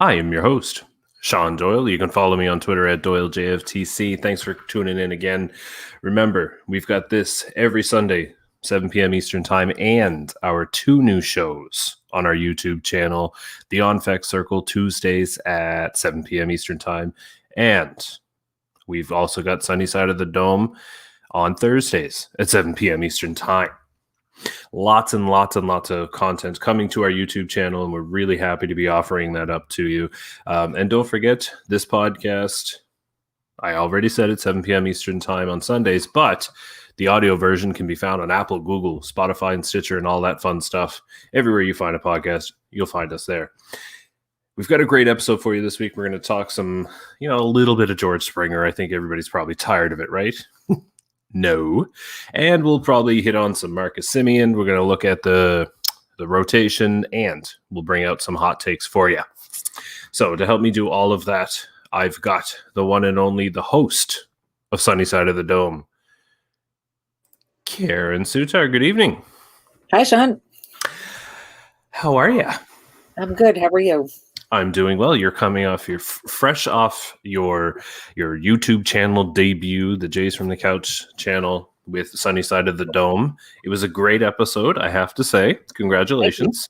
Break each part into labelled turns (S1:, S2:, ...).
S1: I am your host, Sean Doyle. You can follow me on Twitter at Doyle JFtC. Thanks for tuning in again. Remember, we've got this every Sunday, 7 p.m. Eastern Time, and our two new shows on our YouTube channel, The On-Fec Circle, Tuesdays at 7 p.m. Eastern Time, and we've also got Sunny Side of the Dome on Thursdays at 7 p.m. Eastern Time. Lots and lots and lots of content coming to our YouTube channel, and we're really happy to be offering that up to you. And don't forget, this podcast, I already said it's 7 p.m. Eastern Time on Sundays, but the audio version can be found on Apple, Google, Spotify, and Stitcher, and all that fun stuff. Everywhere you find a podcast, you'll find us there. We've got a great episode for you this week. We're going to talk some, a little bit of George Springer. I think everybody's probably tired of it, right? No. And we'll probably hit on some Marcus Semien. We're going to look at the rotation, and we'll bring out some hot takes for you. So to help me do all of that, I've got the one and only, the host of Sunny Side of the Dome, Karen Sutar. Good evening.
S2: Hi, Sean.
S1: How are you?
S2: I'm good. How are you?
S1: I'm doing well. You're coming off fresh off your YouTube channel debut, the Jays from the Couch channel with Sunny Side of the Dome. It was a great episode, I have to say. Congratulations.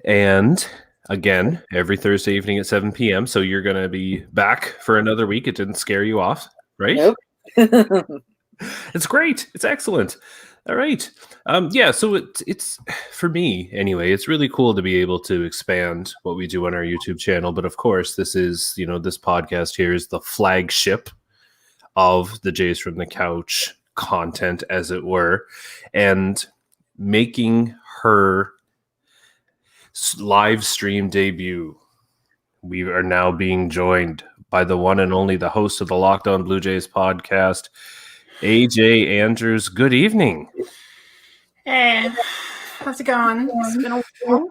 S1: And again, every Thursday evening at 7 p.m. So you're going to be back for another week. It didn't scare you off, right?
S2: Nope.
S1: It's great. It's excellent. All right. So it's for me anyway, it's really cool to be able to expand what we do on our YouTube channel. But of course, this is, this podcast here is the flagship of the Jays from the Couch content, as it were, and making her live stream debut. We are now being joined by the one and only, the host of the Locked On Blue Jays podcast, AJ Andrews. Good evening.
S3: Hey, how's it going? It's been a while.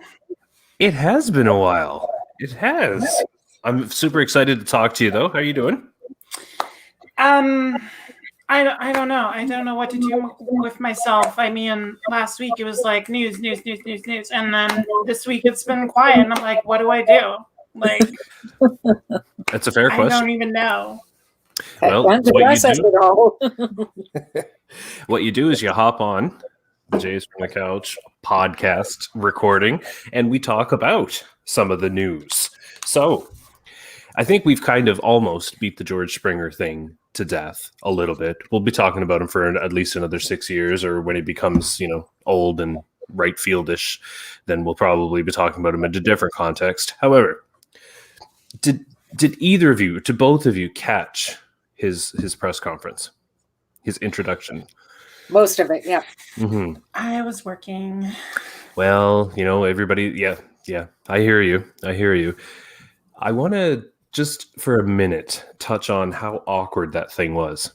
S1: It has been a while. It has. I'm super excited to talk to you, though. How are you doing?
S3: I don't know. I don't know what to do with myself. I mean, last week it was like news, and then this week it's been quiet, and I'm like, what do I do? Like,
S1: that's a fair question.
S3: I don't even know.
S1: Well, what you do is you hop on the Jays from the Couch podcast recording, and we talk about some of the news. So I think we've kind of almost beat the George Springer thing to death a little bit. We'll be talking about him for at least another 6 years, or when he becomes, old and right fieldish, then we'll probably be talking about him in a different context. However, did both of you catch his press conference, his introduction?
S2: Most of it, yeah.
S1: Mm-hmm.
S3: I was working.
S1: Well, everybody, yeah. I hear you. I want to just for a minute touch on how awkward that thing was.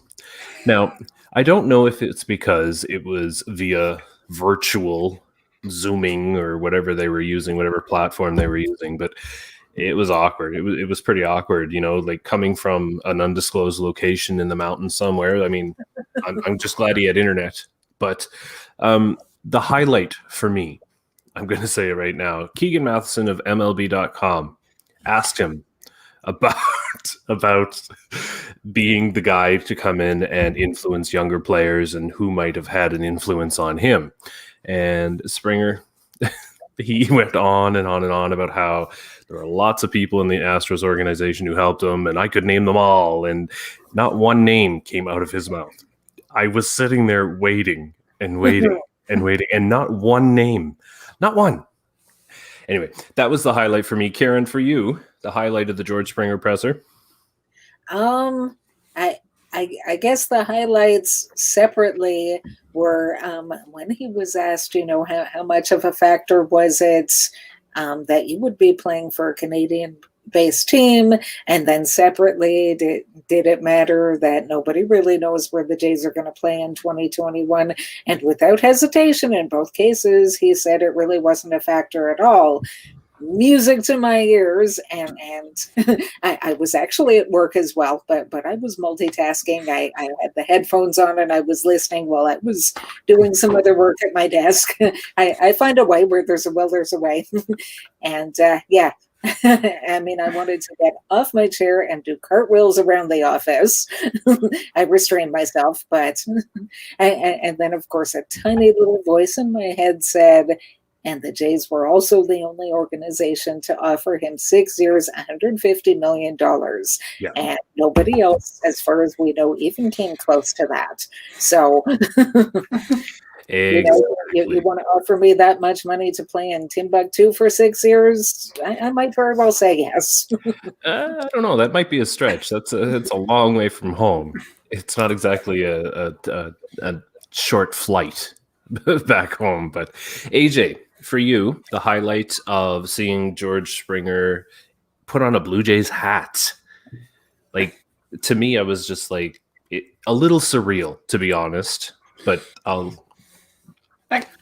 S1: Now, I don't know if it's because it was via virtual Zooming or whatever they were using, whatever platform they were using, but it was awkward. It was pretty awkward, like coming from an undisclosed location in the mountains somewhere. I mean, I'm just glad he had internet. But the highlight for me, I'm going to say it right now, Keegan Matheson of MLB.com asked him about being the guy to come in and influence younger players and who might have had an influence on him. And Springer, he went on and on and on about how there are lots of people in the Astros organization who helped him, and I could name them all, and not one name came out of his mouth. I was sitting there waiting, and not one name. Not one. Anyway, that was the highlight for me. Karen, for you, the highlight of the George Springer presser?
S2: I guess the highlights separately were when he was asked, how much of a factor was it that you would be playing for a Canadian-based team, and then separately, did it matter that nobody really knows where the Jays are going to play in 2021? And without hesitation, in both cases, he said it really wasn't a factor at all. music to my ears, and I was actually at work as well, but I was multitasking. I had the headphones on and I was listening while I was doing some other work at my desk. I find a way. Where there's a will, there's a way. And yeah, I mean, I wanted to get off my chair and do cartwheels around the office. I restrained myself, but and then of course a tiny little voice in my head said, and the Jays were also the only organization to offer him 6 years, $150 million.
S1: Yeah.
S2: And nobody else, as far as we know, even came close to that. So,
S1: Exactly.
S2: you want to offer me that much money to play in Timbuktu for 6 years? I might very well say yes.
S1: I don't know. That might be a stretch. It's a long way from home. It's not exactly a short flight back home. But AJ, for you, the highlight of seeing George Springer put on a Blue Jays hat, like, to me, I was just like a little surreal, to be honest. But all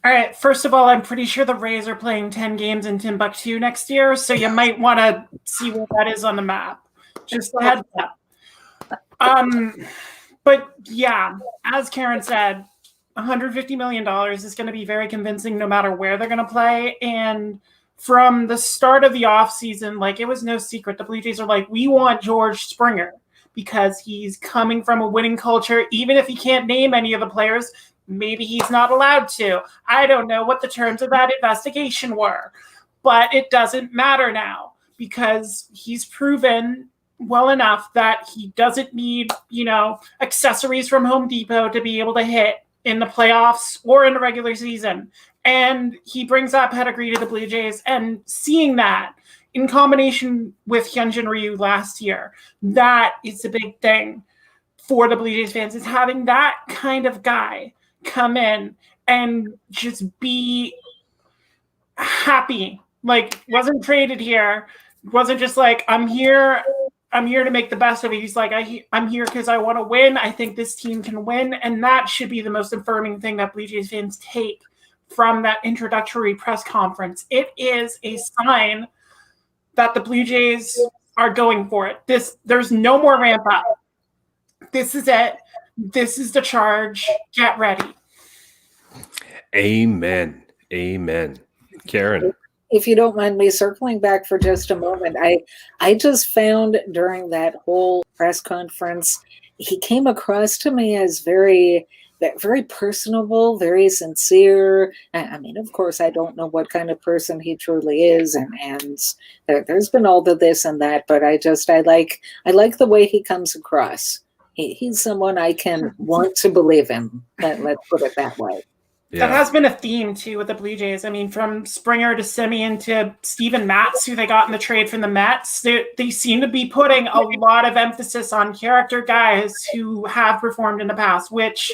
S3: right, first of all, I'm pretty sure the Rays are playing 10 games in Timbuktu next year, so you might want to see where that is on the map. Just a heads up. But yeah, as Karen said, $150 million is going to be very convincing no matter where they're going to play. And from the start of the offseason, like, it was no secret. The Blue Jays are like, we want George Springer because he's coming from a winning culture. Even if he can't name any of the players, maybe he's not allowed to. I don't know what the terms of that investigation were, but it doesn't matter now because he's proven well enough that he doesn't need, accessories from Home Depot to be able to hit in the playoffs or in the regular season. And he brings that pedigree to the Blue Jays, and seeing that in combination with Hyunjin Ryu last year, that is a big thing for the Blue Jays fans, is having that kind of guy come in and just be happy. Like, wasn't traded here, wasn't just like, I'm here to make the best of it. He's like, I'm here because I want to win. I think this team can win. And that should be the most affirming thing that Blue Jays fans take from that introductory press conference. It is a sign that the Blue Jays are going for it. There's no more ramp up. This is it. This is the charge. Get ready.
S1: Amen. Karen.
S2: If you don't mind me circling back for just a moment, I just found during that whole press conference, he came across to me as very, very personable, very sincere. I mean, of course, I don't know what kind of person he truly is, and there's been all the this and that, but I like the way he comes across. He's someone I can want to believe in. Let's put it that way.
S3: Yeah. That has been a theme, too, with the Blue Jays. I mean, from Springer to Semien to Steven Matz, who they got in the trade from the Mets, they seem to be putting a lot of emphasis on character guys who have performed in the past, which,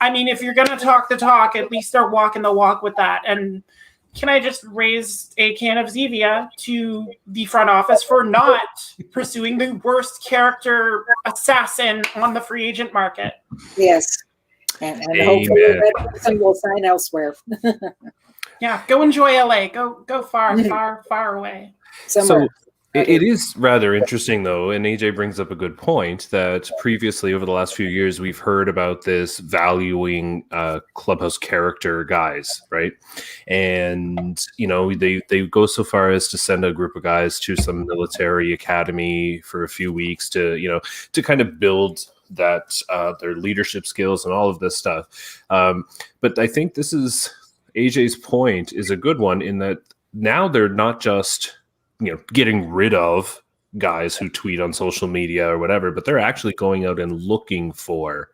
S3: I mean, if you're going to talk the talk, at least they're walking the walk with that. And can I just raise a can of Zevia to the front office for not pursuing the worst character assassin on the free agent market?
S2: Yes. And hopefully that person will sign elsewhere.
S3: Yeah, go enjoy LA. Go far away.
S1: So it is rather interesting, though, and AJ brings up a good point that previously, over the last few years, we've heard about this valuing clubhouse character guys, right? And, they go so far as to send a group of guys to some military academy for a few weeks to kind of build that their leadership skills and all of this stuff. But I think this is AJ's point is a good one in that now they're not just, getting rid of guys who tweet on social media or whatever, but they're actually going out and looking for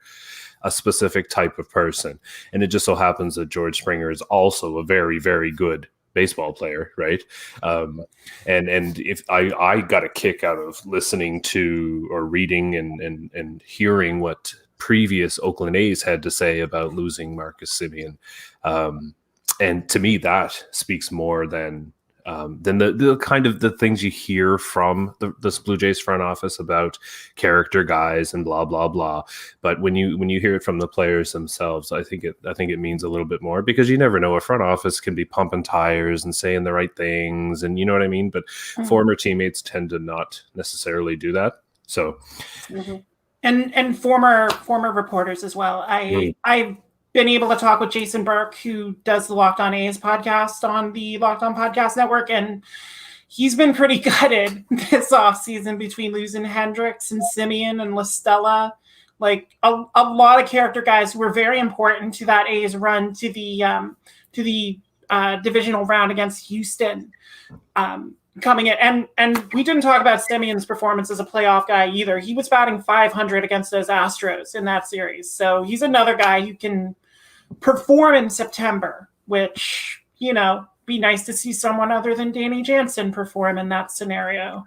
S1: a specific type of person. And it just so happens that George Springer is also a very, very good baseball player, right? And if I got a kick out of listening to or reading and hearing what previous Oakland A's had to say about losing Marcus Semien. And to me, that speaks more than than the kind of the things you hear from this Blue Jays front office about character guys and blah blah blah. But when you hear it from the players themselves, I think it means a little bit more, because you never know. A front office can be pumping tires and saying the right things, and you know what I mean. But former teammates tend to not necessarily do that. So,
S3: and former reporters as well. I've been able to talk with Jason Burke, who does the Locked On A's podcast on the Locked On Podcast Network, and he's been pretty gutted this offseason between losing Hendricks and Semien and La Stella. Like a lot of character guys who were very important to that A's run to the divisional round against Houston coming in. And we didn't talk about Semien's performance as a playoff guy either. He was batting .500 against those Astros in that series. So he's another guy who can perform in September, which, you know, be nice to see someone other than Danny Jansen perform in that scenario.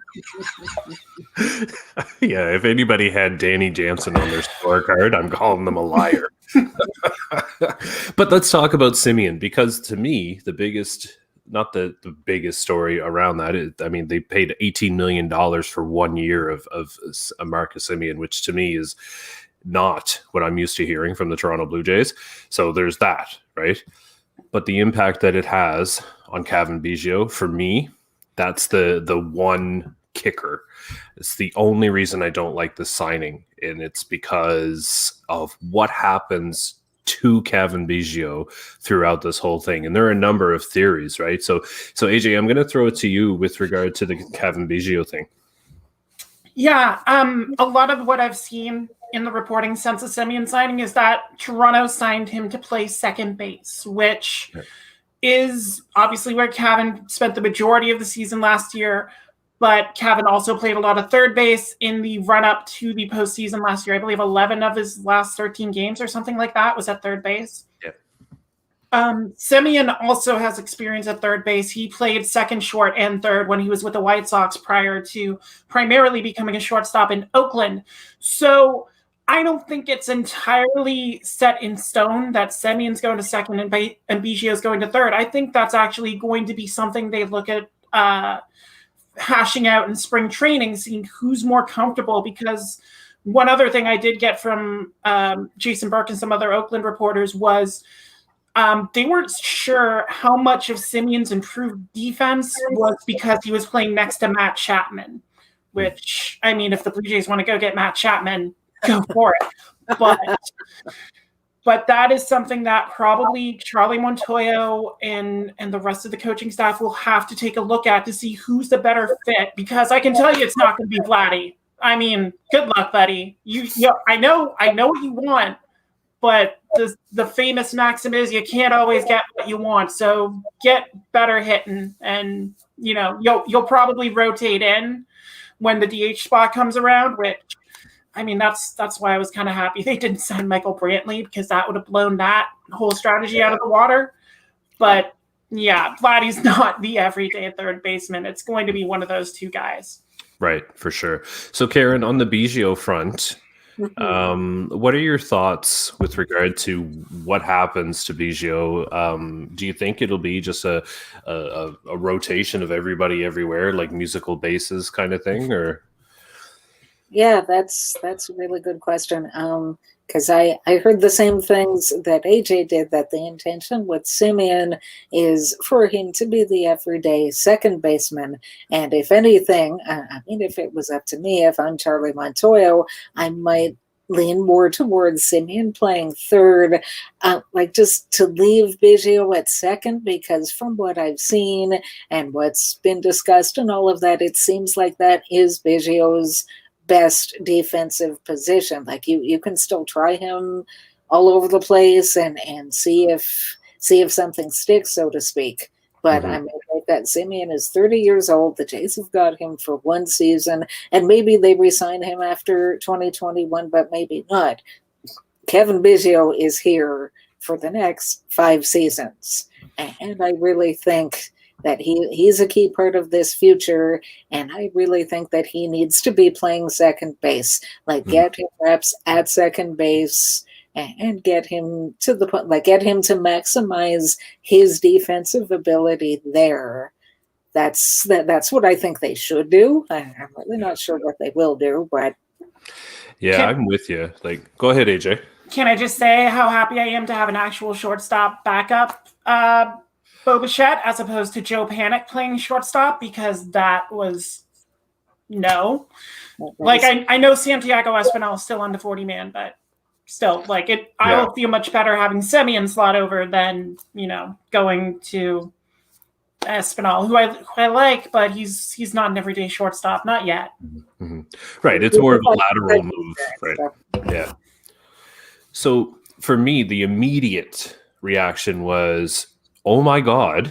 S1: Yeah, if anybody had Danny Jansen on their scorecard, I'm calling them a liar. But let's talk about Semien, because to me, the biggest, not the biggest story around that is, I mean, they paid $18 million for 1 year of Marcus Semien, which to me is not what I'm used to hearing from the Toronto Blue Jays. So there's that, right? But the impact that it has on Cavan Biggio, for me, that's the one kicker. It's the only reason I don't like the signing, and it's because of what happens to Cavan Biggio throughout this whole thing. And there are a number of theories, right? So AJ, I'm going to throw it to you with regard to the Cavan Biggio thing.
S3: Yeah, a lot of what I've seen in the reporting since the Semien signing is that Toronto signed him to play second base, which is obviously where Cavan spent the majority of the season last year. But Cavan also played a lot of third base in the run-up to the postseason last year. I believe 11 of his last 13 games or something like that was at third base.
S1: Yeah.
S3: Semien also has experience at third base. He played second, short, and third when he was with the White Sox prior to primarily becoming a shortstop in Oakland. So I don't think it's entirely set in stone that Semien's going to second and Biggio's going to third. I think that's actually going to be something they look at hashing out in spring training, seeing who's more comfortable. Because one other thing I did get from Jason Burke and some other Oakland reporters was they weren't sure how much of Semien's improved defense was because he was playing next to Matt Chapman, which, I mean, if the Blue Jays want to go get Matt Chapman, go for it. But that is something that probably Charlie Montoyo and the rest of the coaching staff will have to take a look at to see who's the better fit, because I can tell you it's not going to be Vladdy. I mean, good luck, buddy. I know what you want, but the famous maxim is you can't always get what you want. So get better hitting, and you'll probably rotate in when the DH spot comes around, which, I mean, that's why I was kind of happy they didn't sign Michael Brantley, because that would have blown that whole strategy out of the water. But yeah, Vladdy's not the everyday third baseman. It's going to be one of those two guys. Right,
S1: for sure. So Karen, on the Biggio front, what are your thoughts with regard to what happens to Biggio? Do you think it'll be just a rotation of everybody everywhere, like musical bases kind of thing, or?
S2: Yeah, that's a really good question. Because I heard the same things that AJ did, that the intention with Semien is for him to be the everyday second baseman. And if anything, I mean, if it was up to me, if I'm Charlie Montoyo, I might lean more towards Semien playing third, like just to leave Biggio at second, because from what I've seen and what's been discussed and all of that, it seems like that is Biggio's best defensive position. Like you can still try him all over the place and see if something sticks, so to speak. But I mean, like that Semien is 30 years old. The Jays have got him for one season, and maybe they re-sign him after 2021, but maybe not. Cavan Biggio is here for the next 5 seasons, and I really think that he's a key part of this future, and I really think that he needs to be playing second base. Like, get him reps at second base and get him to the point, like get him to maximize his defensive ability there. that's what I think they should do. I'm really not sure what they will do, but
S1: Yeah, I'm with you. Like, go ahead, AJ.
S3: Can I just say how happy I am to have an actual shortstop backup, Bo Bichette, as opposed to Joe Panic playing shortstop, because that was no. Like, I know Santiago Espinal is still on the 40-man, but still, like, I will feel much better having Semien slot over than, going to Espinal, who I like, but he's not an everyday shortstop, not yet.
S1: Mm-hmm. Right, it's more of a lateral move, right? Yeah. So for me, the immediate reaction was, oh my God,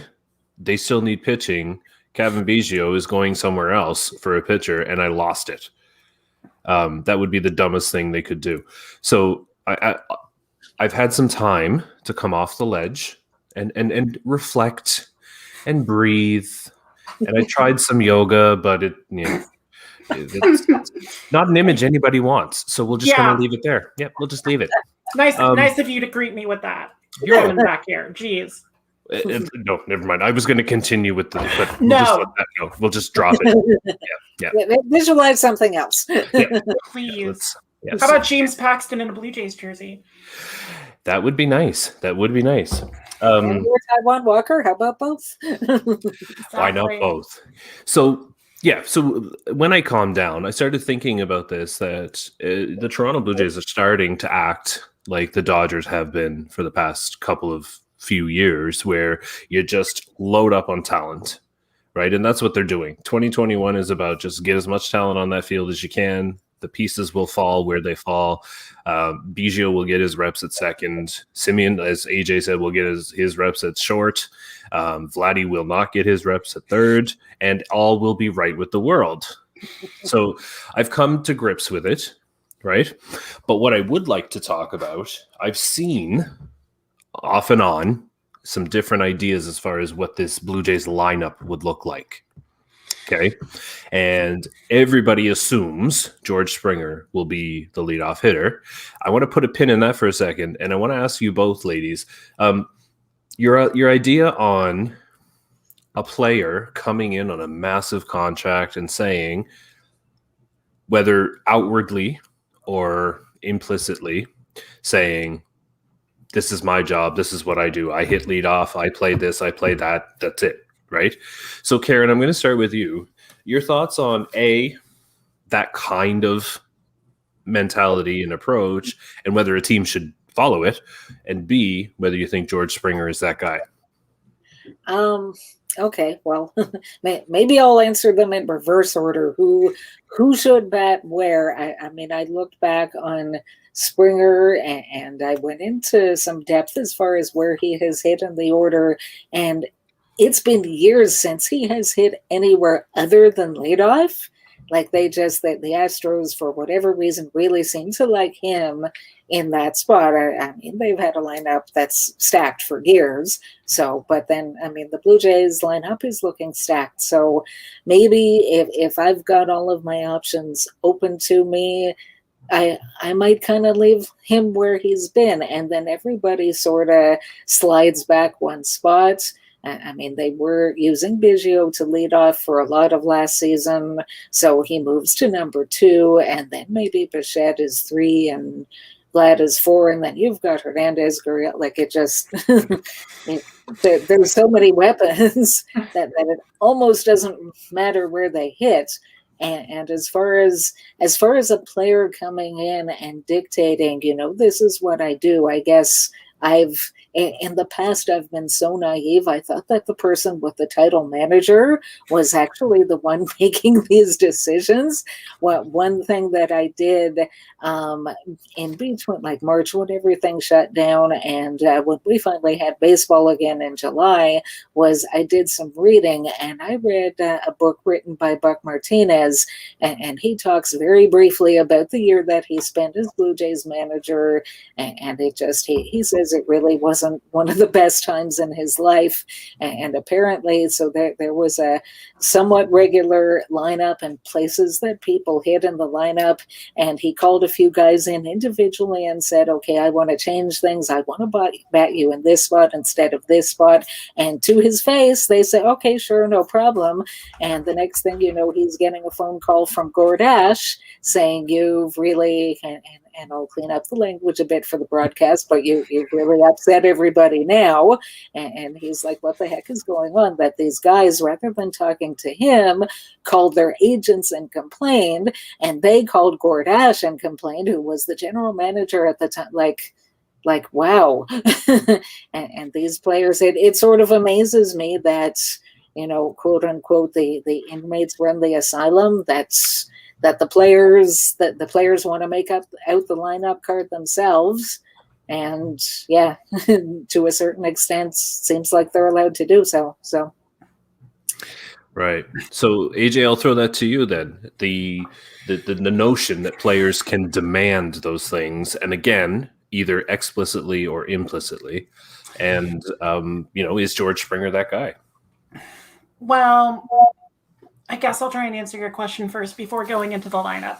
S1: they still need pitching. Kevin Biggio is going somewhere else for a pitcher, and I lost it. That would be the dumbest thing they could do. So I've had some time to come off the ledge and reflect and breathe. And I tried some yoga, but it's not an image anybody wants. So we're just going to leave it there. Yep, we'll just leave it.
S3: Nice of you to greet me with that. You're coming back here. Jeez.
S1: No, never mind. I was going to continue with but
S3: no.
S1: We'll just let that go. We'll just drop it. Yeah.
S2: Visualize something else.
S1: Yeah.
S3: Please. Yes. How about James Paxton in a Blue Jays jersey?
S1: That would be nice.
S2: And Taiwan Walker, how about both?
S1: Why not both? So when I calmed down, I started thinking about this, that the Toronto Blue Jays are starting to act like the Dodgers have been for the past few years, where you just load up on talent, right? And that's what they're doing. 2021 is about just get as much talent on that field as you can. The pieces will fall where they fall. Biggio will get his reps at second. Semien, as AJ said, will get his reps at short. Vladdy will not get his reps at third, and all will be right with the world. So I've come to grips with it, right? But what I would like to talk about, I've seen off and on some different ideas as far as what this Blue Jays lineup would look like. Okay. And everybody assumes George Springer will be the leadoff hitter. I want to put a pin in that for a second. And I want to ask you both, ladies, your idea on a player coming in on a massive contract and saying, whether outwardly or implicitly, saying, this is my job, this is what I do, I hit leadoff, I play this, I play that, that's it. Right. So, Karen, I'm going to start with you. Your thoughts on that kind of mentality and approach, and whether a team should follow it, and B, whether you think George Springer is that guy.
S2: Okay, well, maybe I'll answer them in reverse order. Who should bat where? I mean, I looked back on Springer and I went into some depth as far as where he has hit in the order, and it's been years since he has hit anywhere other than leadoff. Like the Astros, for whatever reason, really seem to like him in that spot. I mean, they've had a lineup that's stacked for years. So, but then, I mean, the Blue Jays lineup is looking stacked. So maybe if I've got all of my options open to me, I might kind of leave him where he's been. And then everybody sort of slides back one spot. I mean, they were using Biggio to lead off for a lot of last season, so he moves to number 2, and then maybe Bichette is 3, and Vlad is 4, and then you've got Hernandez, Gurriel. Like, it just there's so many weapons that it almost doesn't matter where they hit. And as far as a player coming in and dictating, this is what I do, I guess in the past, I've been so naive. I thought that the person with the title manager was actually the one making these decisions. One thing that I did in between, like March, when everything shut down, and when we finally had baseball again in July, was I did some reading, and I read a book written by Buck Martinez, and he talks very briefly about the year that he spent as Blue Jays manager, and it just, he says it really wasn't one of the best times in his life. And apparently, so there was a somewhat regular lineup and places that people hit in the lineup. And he called a few guys in individually and said, okay, I want to change things. I want to bat you in this spot instead of this spot. And to his face, they say, okay, sure, no problem. And the next thing you know, he's getting a phone call from Gordash saying, you've really, and I'll clean up the language a bit for the broadcast, but you've really upset everybody now. And he's like, what the heck is going on? That these guys, rather than talking to him, called their agents and complained, and they called Gordash and complained, who was the general manager at the time. Like wow. and these players, it sort of amazes me that, quote unquote, the inmates run the asylum. That the players want to make out the lineup card themselves, and yeah, to a certain extent, seems like they're allowed to do so. So,
S1: right. So AJ, I'll throw that to you then. The notion that players can demand those things, and again, either explicitly or implicitly, and is George Springer that guy?
S3: Well, I guess I'll try and answer your question first before going into the lineup.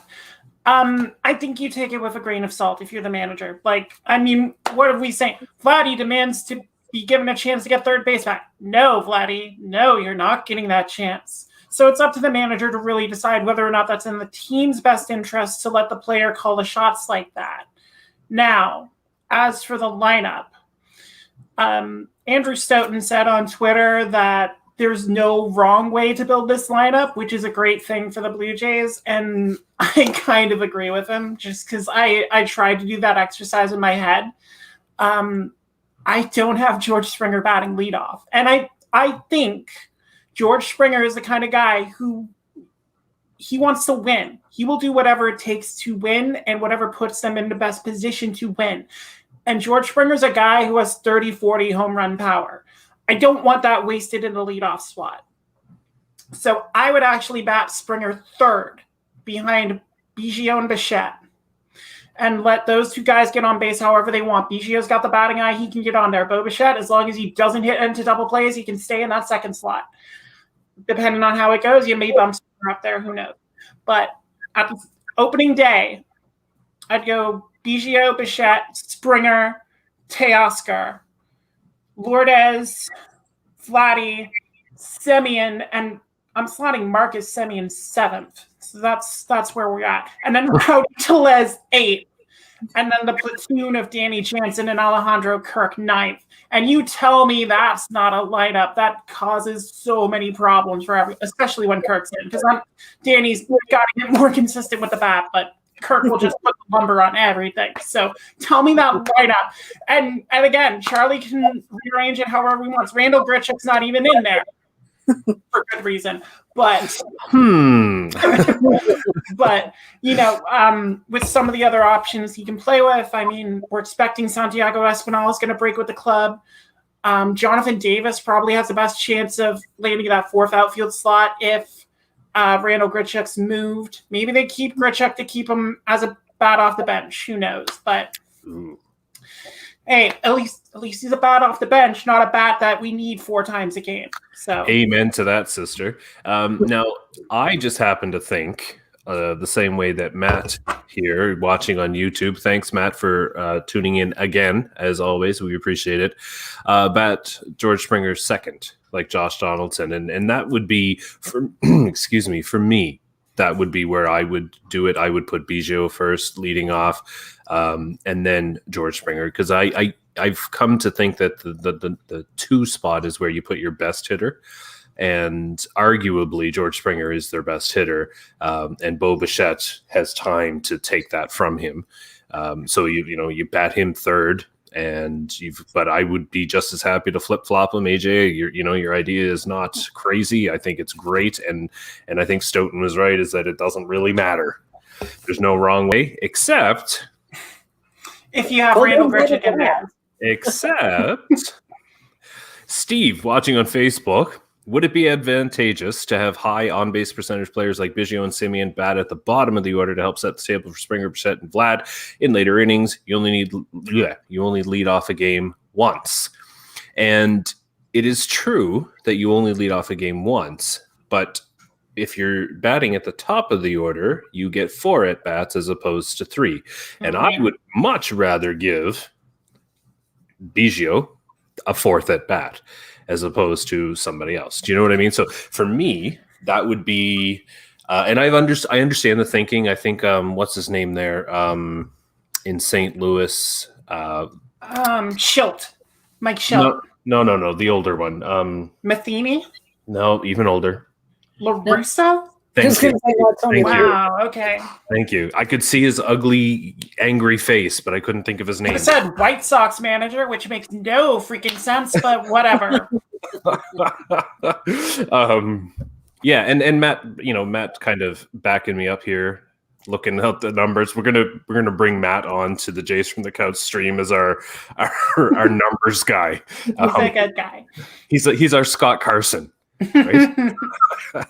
S3: I think you take it with a grain of salt if you're the manager. What are we saying? Vladdy demands to be given a chance to get third base back. No, Vladdy. No, you're not getting that chance. So it's up to the manager to really decide whether or not that's in the team's best interest to let the player call the shots like that. Now, as for the lineup, Andrew Stoughton said on Twitter that there's no wrong way to build this lineup, which is a great thing for the Blue Jays. And I kind of agree with him just because I tried to do that exercise in my head. I don't have George Springer batting leadoff. And I think George Springer is the kind of guy who he wants to win. He will do whatever it takes to win and whatever puts them in the best position to win. And George Springer's a guy who has 30, 40 home run power. I don't want that wasted in the leadoff spot. So I would actually bat Springer third behind Biggio and Bichette and let those two guys get on base however they want. Biggio's got the batting eye. He can get on there. Bo Bichette, as long as he doesn't hit into double plays, he can stay in that second slot. Depending on how it goes, you may bump Springer up there. Who knows? But at the opening day, I'd go Biggio, Bichette, Springer, Teoscar, Lourdes, Vladdy, Semien, and I'm slotting Marcus Semien seventh. So that's where we're at. And then Rowdy Tellez eighth. And then the platoon of Danny Jansen and Alejandro Kirk ninth. And you tell me that's not a lineup that causes so many problems for especially when Kirk's in. Because Danny's got to get more consistent with the bat, but Kirk will just put the lumber on everything. So tell me that lineup. And again, Charlie can rearrange it however he wants. Randall Grichuk's not even in there for good reason. But but with some of the other options he can play with, we're expecting Santiago Espinal is going to break with the club. Jonathan Davis probably has the best chance of landing that fourth outfield slot if Randall Grichuk's moved. Maybe they keep Grichuk to keep him as a bat off the bench. Who knows? But hey, at least he's a bat off the bench, not a bat that we need 4 times a game. So
S1: amen to that, sister. Now, I just happen to think the same way that Matt here watching on YouTube. Thanks, Matt, for tuning in again. As always, we appreciate it. Bat George Springer second, like Josh Donaldson, and that would be for for me. That would be where I would do it. I would put Biggio first, leading off, and then George Springer, because I've come to think that the 2 spot is where you put your best hitter, and arguably George Springer is their best hitter, and Bo Bichette has time to take that from him. So you bat him third. But I would be just as happy to flip flop them, AJ. Your idea is not crazy. I think it's great, and I think Stoughton was right. Is that it doesn't really matter. There's no wrong way, except
S3: if you have Randall Grichuk in there.
S1: Except Steve watching on Facebook would it be advantageous to have high on-base percentage players like Biggio and Semien bat at the bottom of the order to help set the table for Springer, Bichette, and Vlad? In later innings, you only lead off a game once. And it is true that you only lead off a game once, but if you're batting at the top of the order, you get 4 at-bats as opposed to 3. And I would much rather give Biggio a 4th at-bat as opposed to somebody else. Do you know what I mean? So for me, that would be and I understand the thinking. I think what's his name there in St. Louis?
S3: Schilt. Mike Schilt.
S1: No, the older one.
S3: Matheny?
S1: No, even older.
S3: LaRusso?
S1: Thank you.
S3: Wow, okay.
S1: Thank you. I could see his ugly, angry face, but I couldn't think of his name.
S3: I said White Sox manager, which makes no freaking sense, but whatever.
S1: Yeah, and Matt, Matt kind of backing me up here, looking at the numbers. We're gonna bring Matt on to the Jays from the Couch stream as our numbers guy.
S3: He's a good guy.
S1: He's our Scott Carson, right?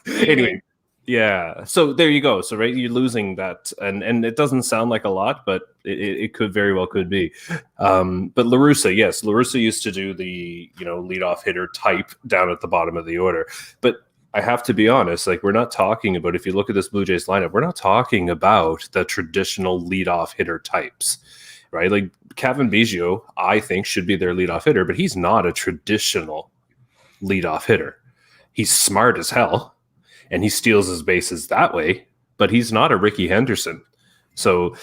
S1: Anyway. Yeah, so there you go. So right, you're losing that, and it doesn't sound like a lot, but it could very well could be. But LaRussa, yes, LaRussa used to do the leadoff hitter type down at the bottom of the order. But I have to be honest, like we're not talking about, if you look at this Blue Jays lineup, we're not talking about the traditional leadoff hitter types, right? Like Kevin Biggio, I think should be their leadoff hitter, but he's not a traditional leadoff hitter. He's smart as hell. And he steals his bases that way, but he's not a Ricky Henderson. So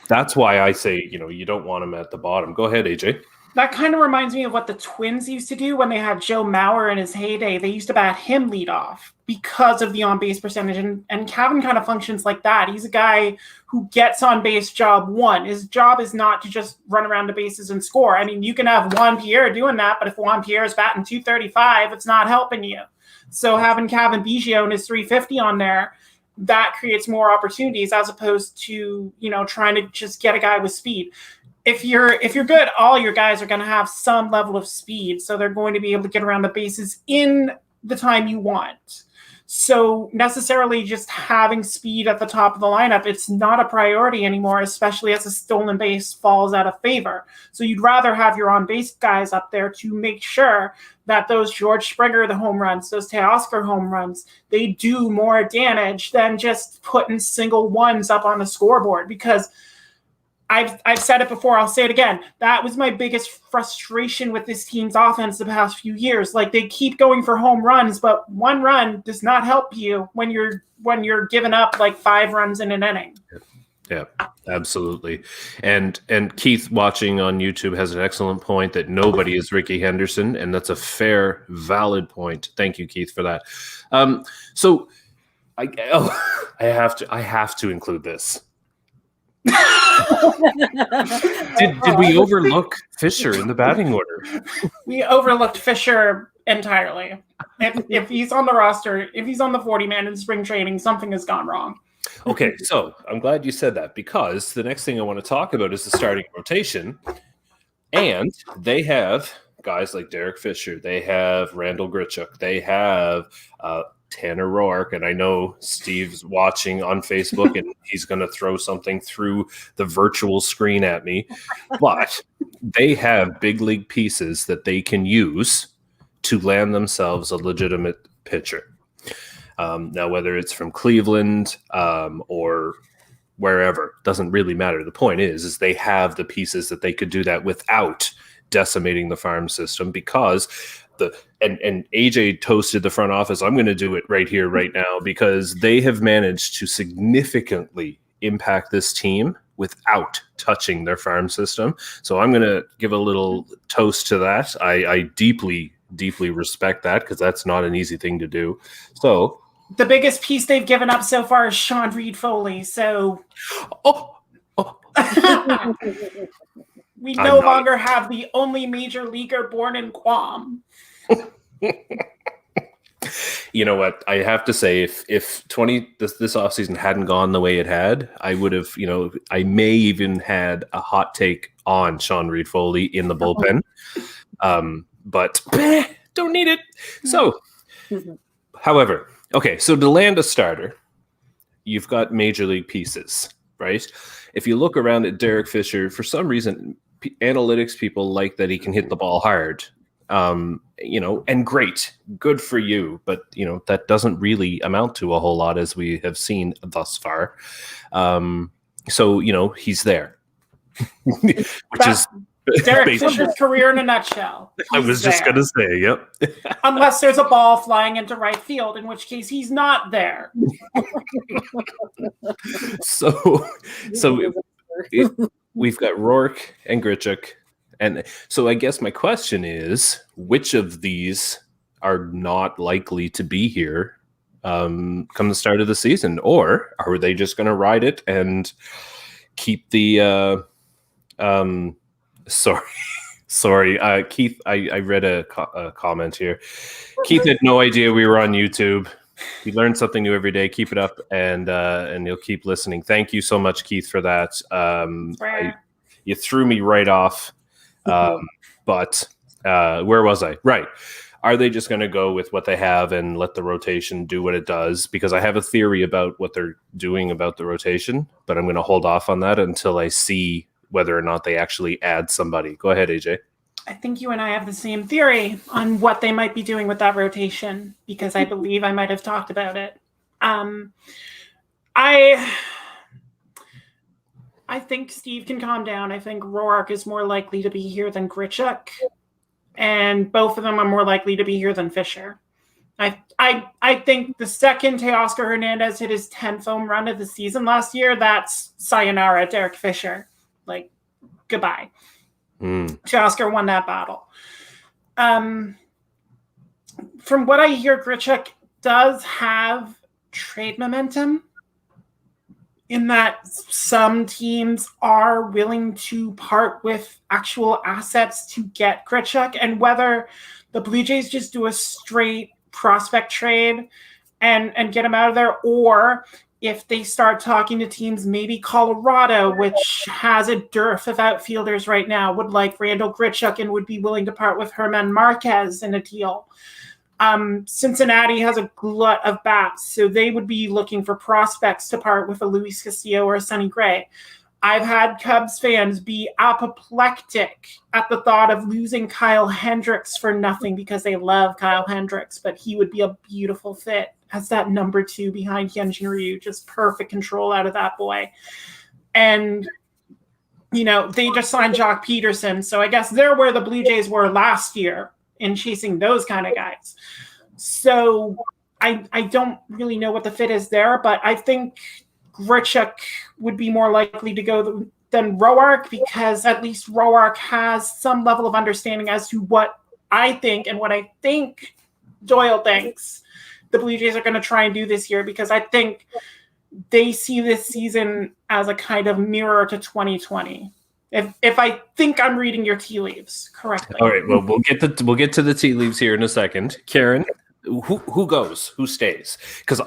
S1: that's why I say, you don't want him at the bottom. Go ahead, AJ.
S3: That kind of reminds me of what the Twins used to do when they had Joe Mauer in his heyday. They used to bat him lead off because of the on-base percentage. And Kevin kind of functions like that. He's a guy who gets on-base job one. His job is not to just run around the bases and score. I mean, you can have Juan Pierre doing that, but if Juan Pierre is batting 235, it's not helping you. So having Kevin Biggio and his 350 on there, that creates more opportunities as opposed to, trying to just get a guy with speed. If you're good, all your guys are going to have some level of speed. So they're going to be able to get around the bases in the time you want. So necessarily just having speed at the top of the lineup, it's not a priority anymore, especially as a stolen base falls out of favor. So you'd rather have your on-base guys up there to make sure that those George Springer, the home runs, those Teoscar home runs, they do more damage than just putting single ones up on the scoreboard. Because I've said it before, I'll say it again. That was my biggest frustration with this team's offense the past few years. Like they keep going for home runs, but one run does not help you when you're giving up like 5 runs in an inning.
S1: Yeah, absolutely. And Keith watching on YouTube has an excellent point that nobody is Ricky Henderson, and that's a fair, valid point. Thank you, Keith, for that. So I have to include this. Did we overlook Fisher in the batting order?
S3: We overlooked Fisher entirely. If he's on the roster, if he's on the 40-man in spring training, something has gone wrong.
S1: Okay, so I'm glad you said that, because the next thing I want to talk about is the starting rotation. And they have guys like Derek Fisher, they have Randall Grichuk, they have Tanner Roark, and I know Steve's watching on Facebook and he's going to throw something through the virtual screen at me, but they have big league pieces that they can use to land themselves a legitimate pitcher. Now, whether it's from Cleveland or wherever, doesn't really matter. The point is they have the pieces that they could do that without decimating the farm system, because and AJ toasted the front office. I'm going to do it right here, right now, because they have managed to significantly impact this team without touching their farm system. So I'm going to give a little toast to that. I deeply, deeply respect that, because that's not an easy thing to do. So
S3: the biggest piece they've given up so far is Sean Reed-Foley. So we no longer have the only major leaguer born in Guam.
S1: You know what? I have to say, if this offseason hadn't gone the way it had, I would have, I may even had a hot take on Sean Reed-Foley in the bullpen. But don't need it. So However, okay, so to land a starter, you've got major league pieces, right? If you look around at Derek Fisher, for some reason, analytics people like that he can hit the ball hard. And great, good for you. But, that doesn't really amount to a whole lot as we have seen thus far. So, he's there, which is
S3: Derek Fisher's career in a nutshell.
S1: I was just going to say, yep.
S3: Unless there's a ball flying into right field, in which case he's not there.
S1: So we've got Rourke and Grichuk. And so I guess my question is, which of these are not likely to be here come the start of the season? Or are they just going to ride it and keep the Sorry, Keith. I read a comment here. Keith had no idea we were on YouTube. We learn something new every day. Keep it up, and you'll keep listening. Thank you so much, Keith, for that. You threw me right off. But where was I? Right. Are they just going to go with what they have and let the rotation do what it does? Because I have a theory about what they're doing about the rotation, but I'm going to hold off on that until I see whether or not they actually add somebody. Go ahead, AJ.
S3: I think you and I have the same theory on what they might be doing with that rotation, because I believe I might have talked about it. I think Steve can calm down. I think Roark is more likely to be here than Grichuk, and both of them are more likely to be here than Fisher. I think the second Teoscar Hernandez hit his 10th home run of the season last year, that's sayonara, Derek Fisher. Like, goodbye. Teoscar won that battle. From what I hear, Grichuk does have trade momentum in that some teams are willing to part with actual assets to get Grichuk, and whether the Blue Jays just do a straight prospect trade and get him out of there, or if they start talking to teams, maybe Colorado, which has a dearth of outfielders right now, would like Randall Grichuk and would be willing to part with German Marquez in a deal. Cincinnati has a glut of bats, so they would be looking for prospects to part with a Luis Castillo or a Sonny Gray. I've had Cubs fans be apoplectic at the thought of losing Kyle Hendricks for nothing because they love Kyle Hendricks, but he would be a beautiful fit as that number 2 behind Hyunjin Ryu, just perfect control out of that boy. And, they just signed Jock Peterson, so I guess they're where the Blue Jays were last year in chasing those kind of guys. So I don't really know what the fit is there, but I think Grichuk would be more likely to go than Roark, because at least Roark has some level of understanding as to what I think and what I think Doyle thinks the Blue Jays are going to try and do this year, because I think they see this season as a kind of mirror to 2020. If I think I'm reading your tea leaves correctly.
S1: All right. Well, we'll get to the tea leaves here in a second. Karen, who goes? Who stays? Because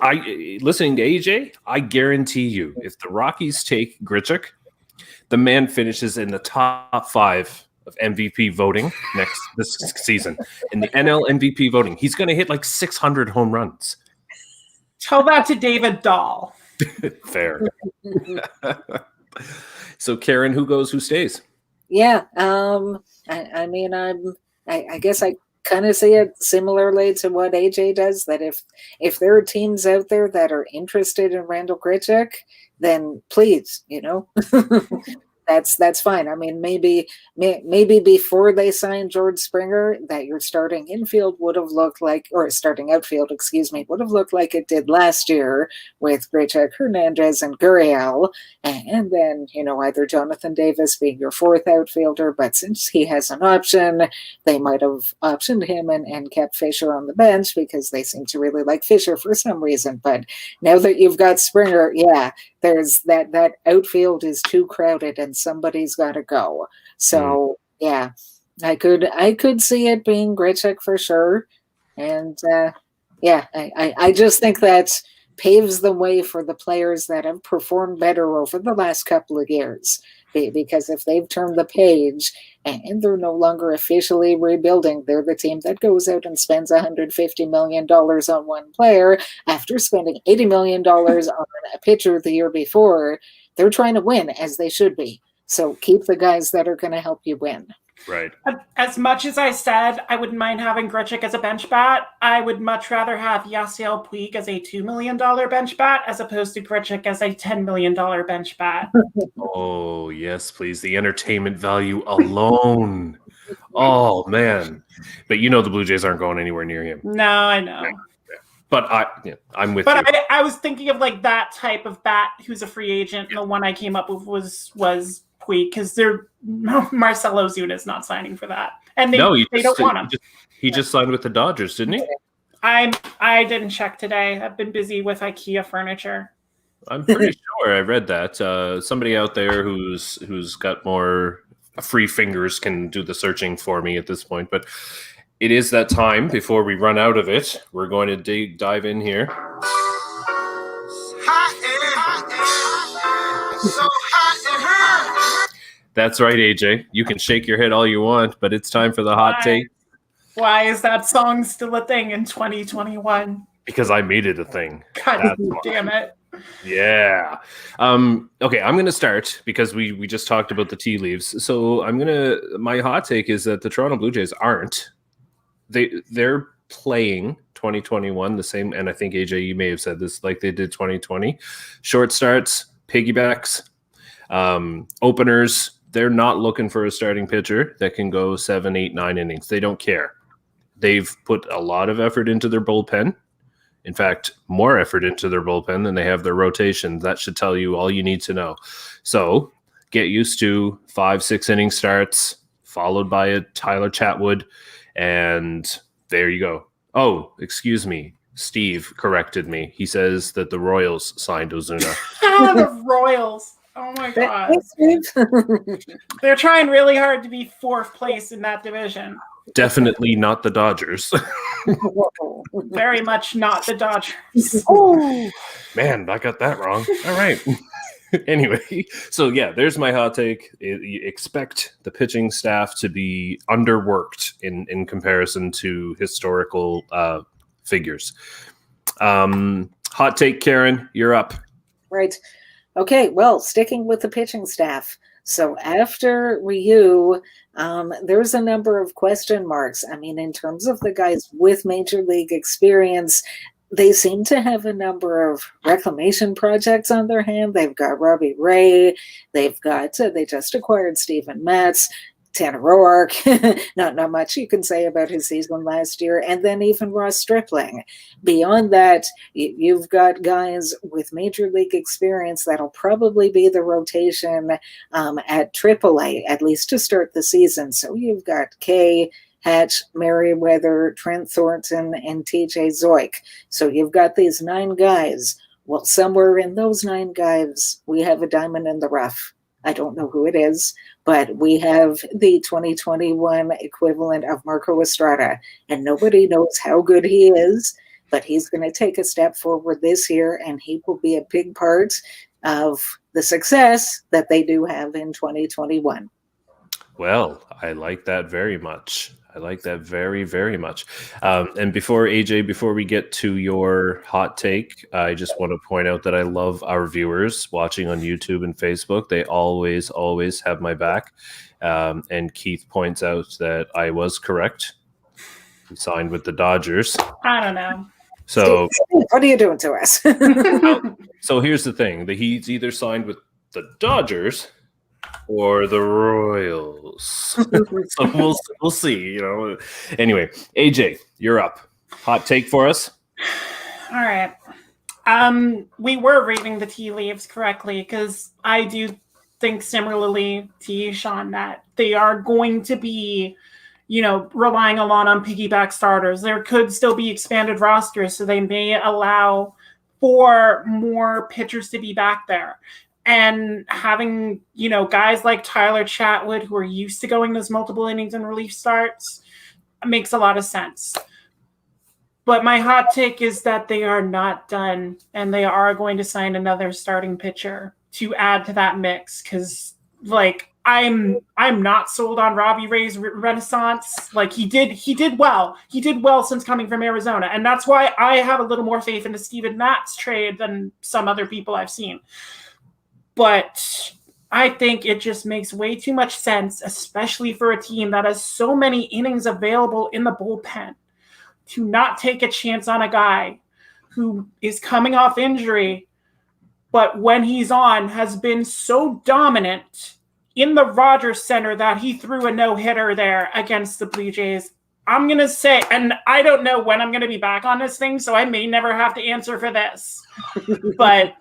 S1: listening to AJ, I guarantee you, if the Rockies take Grichuk, the man finishes in the top 5 of MVP voting this season. In the NL MVP voting, he's going to hit like 600 home runs.
S3: Tell that to David Dahl.
S1: Fair. So, Karen, who goes? Who stays?
S2: Yeah. I guess I kind of see it similarly to what AJ does, that if there are teams out there that are interested in Randall Grichuk, then please, that's fine. I mean, maybe before they signed George Springer, that your starting infield would have looked like, or starting outfield, would have looked like it did last year with Grichuk, Hernandez, and Gurriel, and then either Jonathan Davis being your 4th outfielder. But since he has an option, they might have optioned him and kept Fisher on the bench because they seem to really like Fisher for some reason. But now that you've got Springer, yeah, there's that outfield is too crowded and somebody's got to go. So yeah, I could see it being Grichuk for sure. And I just think that paves the way for the players that have performed better over the last couple of years. Because if they've turned the page and they're no longer officially rebuilding, they're the team that goes out and spends $150 million on one player after spending $80 million on a pitcher the year before. They're trying to win, as they should be. So keep the guys that are going to help you win.
S1: Right.
S3: As much as I said I wouldn't mind having Grichuk as a bench bat, I would much rather have Yasiel Puig as a $2 million bench bat as opposed to Grichuk as a $10 million bench bat.
S1: Oh, yes, please. The entertainment value alone. Oh, man. But the Blue Jays aren't going anywhere near him.
S3: No, I know.
S1: But I'm with
S3: but
S1: you.
S3: I was thinking of like that type of bat who's a free agent. And the one I came up with was Puig, because Marcell Ozuna is not signing for that, and they don't want him.
S1: He just signed with the Dodgers, didn't he?
S3: I didn't check today. I've been busy with IKEA furniture.
S1: I'm pretty sure I read that. Somebody out there who's got more free fingers can do the searching for me at this point. But it is that time before we run out of it. We're going to dive in here. That's right, AJ. You can shake your head all you want, but it's time for the hot take.
S3: Why is that song still a thing in 2021?
S1: Because I made it a thing.
S3: God damn it.
S1: Yeah. Okay, I'm going to start because we just talked about the tea leaves. So my hot take is that the Toronto Blue Jays aren't. They're playing 2021 the same, and I think, AJ, you may have said this, like they did 2020. Short starts, piggybacks, openers. They're not looking for a starting pitcher that can go 7, 8, 9 innings. They don't care. They've put a lot of effort into their bullpen. In fact, more effort into their bullpen than they have their rotation. That should tell you all you need to know. So get used to 5, 6 inning starts, followed by a Tyler Chatwood, and there you go. Oh, excuse me. Steve corrected me. He says that the Royals signed Ozuna.
S3: The Royals. Oh my God. They're trying really hard to be 4th place in that division.
S1: Definitely not the Dodgers.
S3: Very much not the Dodgers.
S1: Oh, man, I got that wrong. All right. Anyway, so yeah, there's my hot take. You expect the pitching staff to be underworked in comparison to historical figures. Hot take, Karen, you're up.
S2: Right. Okay, well, sticking with the pitching staff. So after Ryu, there's a number of question marks. I mean, in terms of the guys with major league experience, they seem to have a number of reclamation projects on their hand. They've got Robbie Ray. They just acquired Steven Matz, Tanner Roark. Not much you can say about his season last year. And then even Ross Stripling. Beyond that, you've got guys with major league experience that'll probably be the rotation at AAA, at least to start the season. So you've got Kay, Hatch, Merriweather, Trent Thornton, and TJ Zoik. So you've got these 9 guys. Well, somewhere in those 9 guys, we have a diamond in the rough. I don't know who it is, but we have the 2021 equivalent of Marco Estrada, and nobody knows how good he is, but he's going to take a step forward this year, and he will be a big part of the success that they do have in 2021.
S1: Well, I like that very much. I like that very, very much. And before we get to your hot take, I just want to point out that I love our viewers watching on YouTube and Facebook. They always, always have my back. And Keith points out that I was correct. He signed with the Dodgers.
S3: I don't know.
S1: So
S2: what are you doing to us?
S1: So here's the thing. He's either signed with the Dodgers or the Royals. So we'll see, Anyway, AJ, you're up. Hot take for us?
S3: All right. We were reading the tea leaves correctly, because I do think similarly to you, Sean, that they are going to be, relying a lot on piggyback starters. There could still be expanded rosters, so they may allow for more pitchers to be back there. And having, guys like Tyler Chatwood, who are used to going those multiple innings and relief starts, makes a lot of sense. But my hot take is that they are not done, and they are going to sign another starting pitcher to add to that mix. Because, like, I'm not sold on Robbie Ray's renaissance. Like, he did well. He did well since coming from Arizona, and that's why I have a little more faith in the Steven Matz trade than some other people I've seen. But I think it just makes way too much sense, especially for a team that has so many innings available in the bullpen, to not take a chance on a guy who is coming off injury, but when he's on has been so dominant in the Rogers Center that he threw a no-hitter there against the Blue Jays. I'm going to say, and I don't know when I'm going to be back on this thing, so I may never have to answer for this, but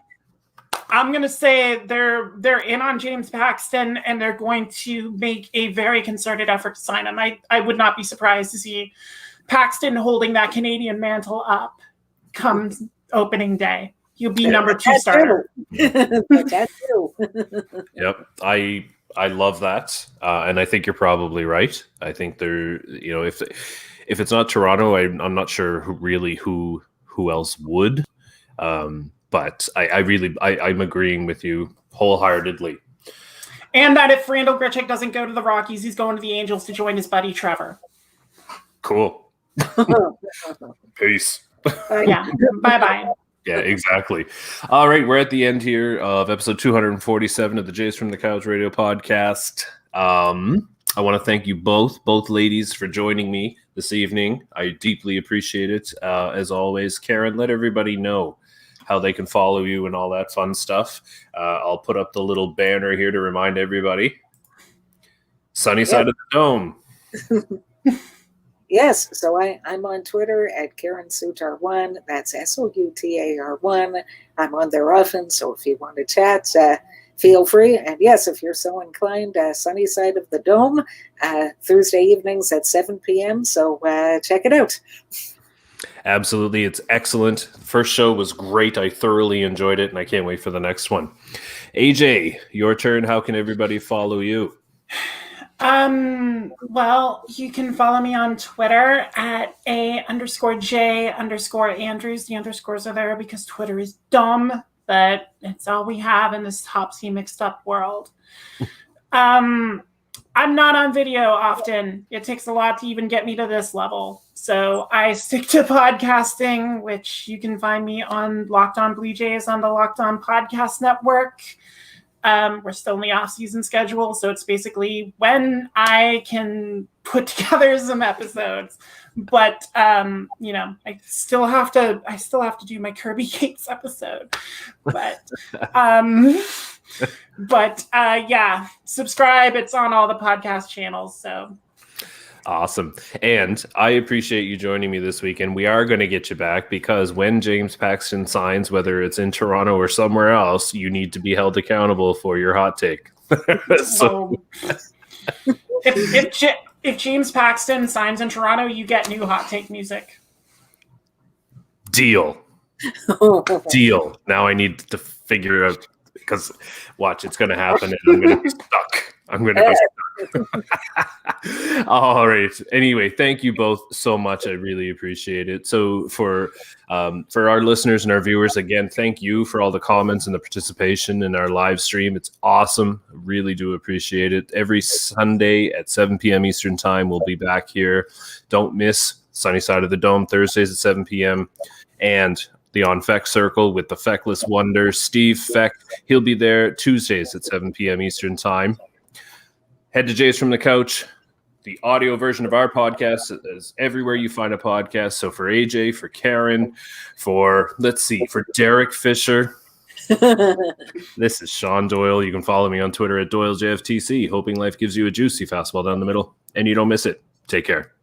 S3: I'm going to say they're in on James Paxton, and they're going to make a very concerted effort to sign him. I would not be surprised to see Paxton holding that Canadian mantle up come opening day. He'll be number 2 starter.
S2: That's true.
S1: Yep, I love that, and I think you're probably right. I think they're, if it's not Toronto, I'm not sure who else would. But I'm agreeing with you wholeheartedly.
S3: And that if Randall Grichuk doesn't go to the Rockies, he's going to the Angels to join his buddy Trevor.
S1: Cool. Peace.
S3: Yeah. Bye-bye.
S1: Yeah, exactly. All right, we're at the end here of episode 247 of the Jays from the Couch Radio podcast. I want to thank you both ladies, for joining me this evening. I deeply appreciate it. As always, Karen, let everybody know how they can follow you and all that fun stuff. I'll put up the little banner here to remind everybody. Sunny Side of the Dome.
S2: Yes, so I'm on Twitter at Karen Sutar1. That's SOUTAR1. I'm on there often, so if you want to chat, feel free. And yes, if you're so inclined, Sunny Side of the Dome, Thursday evenings at 7 p.m. So check it out.
S1: Absolutely. It's excellent. First show was great. I thoroughly enjoyed it, and I can't wait for the next one. AJ, your turn. How can everybody follow you?
S3: Well, you can follow me on Twitter at _J_Andrews. The underscores are there because Twitter is dumb, but it's all we have in this topsy mixed up world. I'm not on video often. It takes a lot to even get me to this level. So I stick to podcasting, which you can find me on Locked On Blue Jays on the Locked On Podcast Network. We're still in the off-season schedule, so it's basically when I can put together some episodes. But I still have to do my Kirby Yates episode. But yeah, subscribe. It's on all the podcast channels. So
S1: awesome. And I appreciate you joining me this week. And we are going to get you back, because when James Paxton signs, whether it's in Toronto or somewhere else, you need to be held accountable for your hot take. So
S3: if James Paxton signs in Toronto, you get new hot take music.
S1: Deal. Now I need to figure out, because watch, it's going to happen, and I'm going to be stuck. All right. Anyway, thank you both so much. I really appreciate it. So for our listeners and our viewers, again, thank you for all the comments and the participation in our live stream. It's awesome. Really do appreciate it. Every Sunday at 7 p.m. Eastern time, we'll be back here. Don't miss Sunny Side of the Dome Thursdays at 7 p.m. and the On Feck Circle with the Feckless Wonder, Steve Feck. He'll be there Tuesdays at 7 p.m. Eastern time. Head to Jays from the Couch. The audio version of our podcast is everywhere you find a podcast. So for AJ, for Karen, for Derek Fisher, this is Sean Doyle. You can follow me on Twitter at Doyle JFtC. Hoping life gives you a juicy fastball down the middle, and you don't miss it. Take care.